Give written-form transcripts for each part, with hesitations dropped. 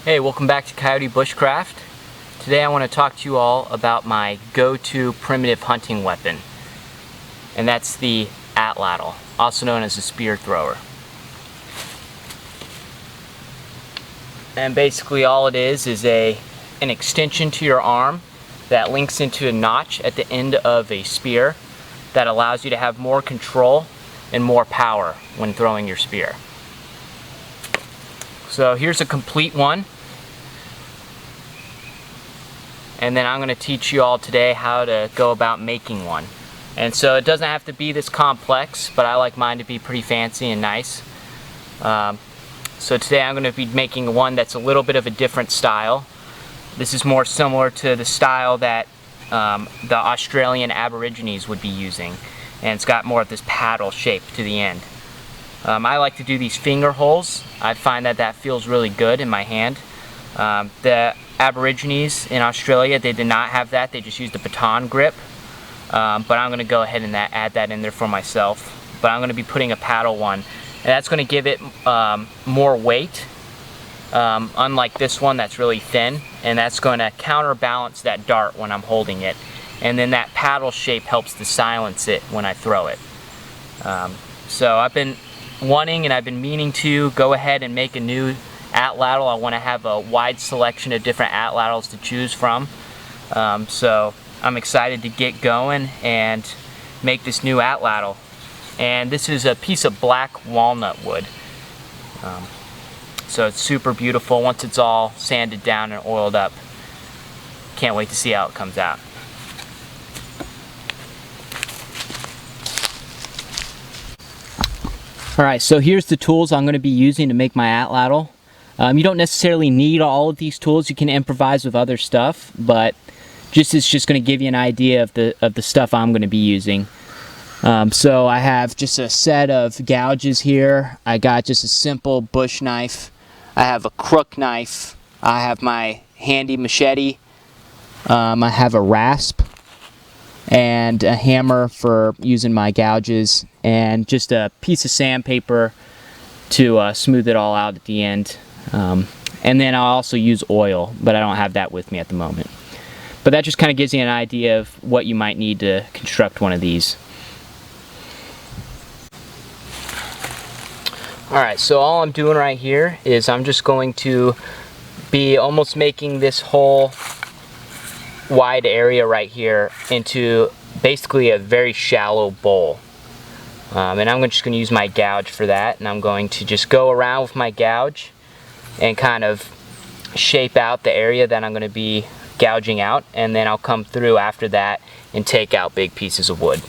Hey, welcome back to Coyote Bushcraft. Today I want to talk to you all about my go-to primitive hunting weapon, and that's the atlatl, also known as a spear thrower. And basically all it is an extension to your arm that links into a notch at the end of a spear that allows you to have more control and more power when throwing your spear. So here's a complete one. And then I'm going to teach you all today how to go about making one. And so it doesn't have to be this complex, but I like mine to be pretty fancy and nice. So today I'm going to be making one that's a little bit of a different style. This is more similar to the style that the Australian Aborigines would be using. And it's got more of this paddle shape to the end. I like to do these finger holes. I find that feels really good in my hand. The Aborigines in Australia, they did not have that. They just used a baton grip. But I'm going to go ahead and add that in there for myself. But I'm going to be putting a paddle one. And that's going to give it more weight, unlike this one that's really thin. And that's going to counterbalance that dart when I'm holding it. And then that paddle shape helps to silence it when I throw it. So I've been wanting and I've been meaning to go ahead and make a new atlatl. I want to have a wide selection of different atlatls to choose from. So I'm excited to get going and make this new atlatl. And this is a piece of black walnut wood. So it's super beautiful once it's all sanded down and oiled up. Can't wait to see how it comes out. Alright, so here's the tools I'm going to be using to make my atlatl. You don't necessarily need all of these tools. You can improvise with other stuff, but it's just going to give you an idea of the stuff I'm going to be using. So I have just a set of gouges here. I got just a simple bush knife. I have a crook knife. I have my handy machete. I have a rasp and a hammer for using my gouges, and just a piece of sandpaper to smooth it all out at the end. And then I'll also use oil, but I don't have that with me at the moment. But that just kind of gives you an idea of what you might need to construct one of these. Alright, so all I'm doing right here is I'm just going to be almost making this whole wide area right here into basically a very shallow bowl. And I'm just going to use my gouge for that, and I'm going to just go around with my gouge and kind of shape out the area that I'm going to be gouging out, and then I'll come through after that and take out big pieces of wood.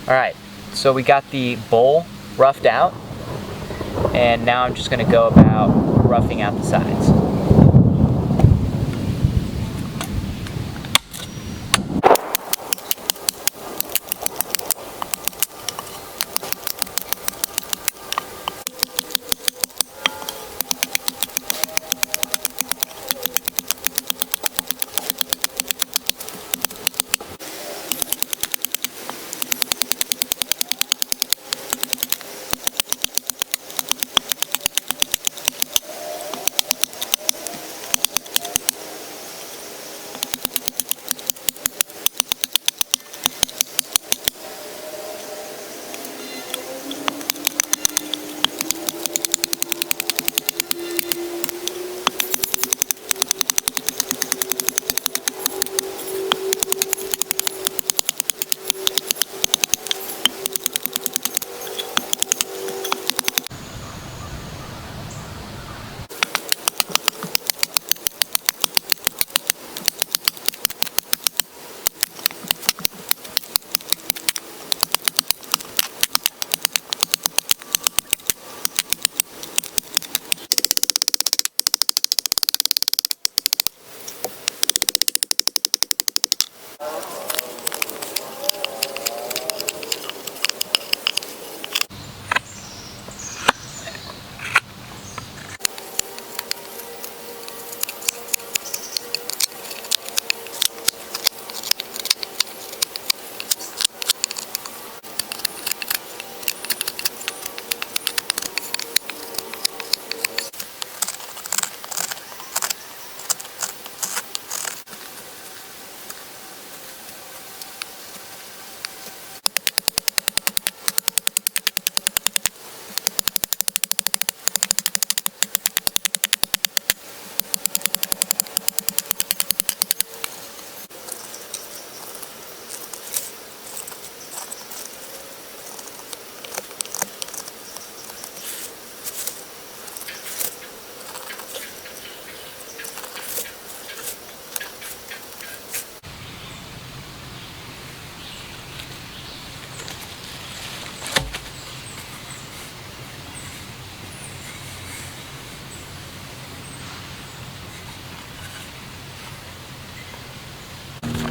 Alright, so we got the bowl roughed out, and now I'm just going to go about roughing out the sides.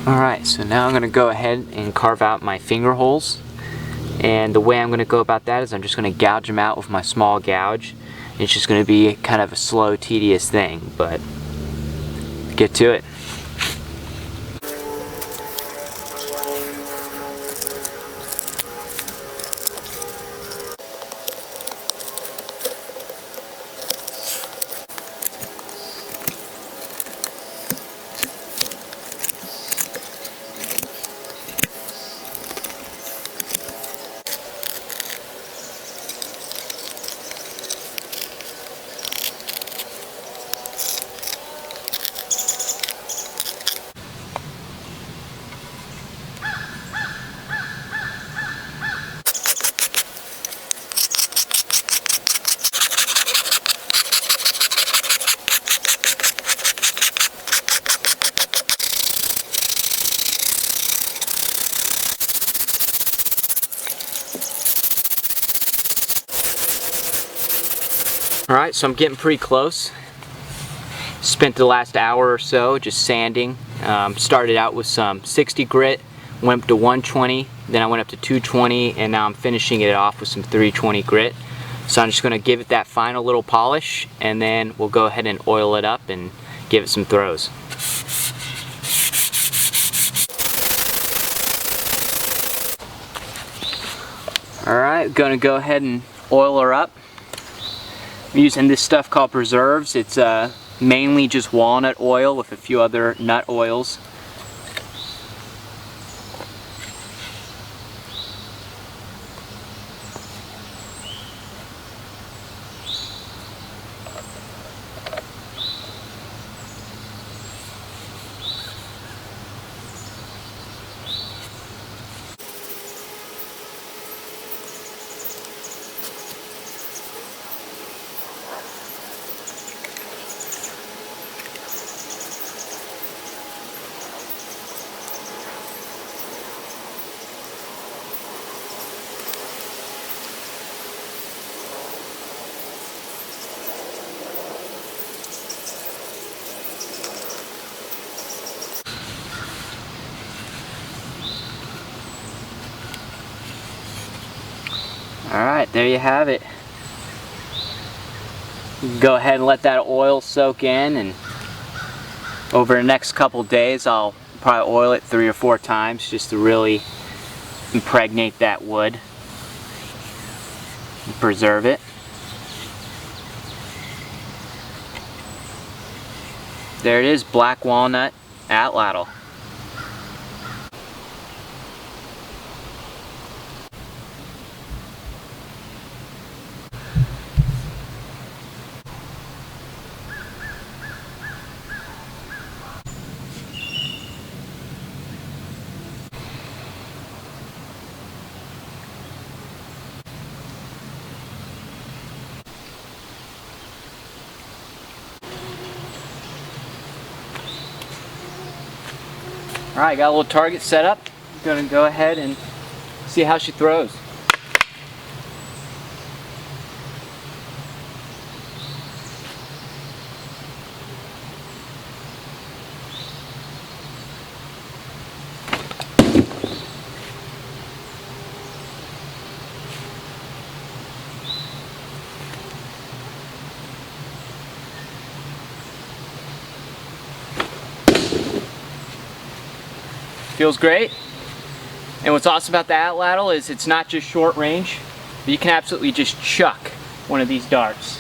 Alright, so now I'm going to go ahead and carve out my finger holes. And the way I'm going to go about that is I'm just going to gouge them out with my small gouge. It's just going to be kind of a slow, tedious thing, but get to it. Alright, so I'm getting pretty close. Spent the last hour or so just sanding. Started out with some 60 grit, went up to 120, then I went up to 220, and now I'm finishing it off with some 320 grit. So I'm just going to give it that final little polish, and then we'll go ahead and oil it up and give it some throws. Alright, going to go ahead and oil her up. I'm using this stuff called preserves. It's mainly just walnut oil with a few other nut oils. Alright, there you have it. You can go ahead and let that oil soak in, and over the next couple days I'll probably oil it 3 or 4 times just to really impregnate that wood and preserve it. There it is, black walnut atlatl. Alright, got a little target set up. I'm going to go ahead and see how she throws. Feels great. And what's awesome about the atlatl is it's not just short range, but you can absolutely just chuck one of these darts.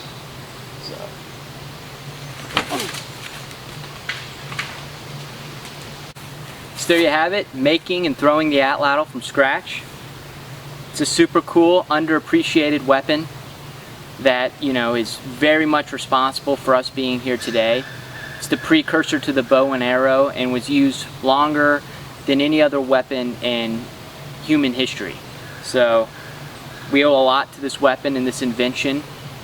So there you have it, making and throwing the atlatl from scratch. It's a super cool, underappreciated weapon that, you know, is very much responsible for us being here today. It's the precursor to the bow and arrow and was used longer than any other weapon in human history. So we owe a lot to this weapon and this invention,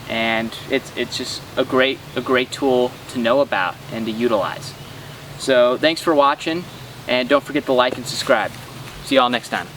and it's just a great tool to know about and to utilize. So thanks for watching, and don't forget to like and subscribe. See y'all next time.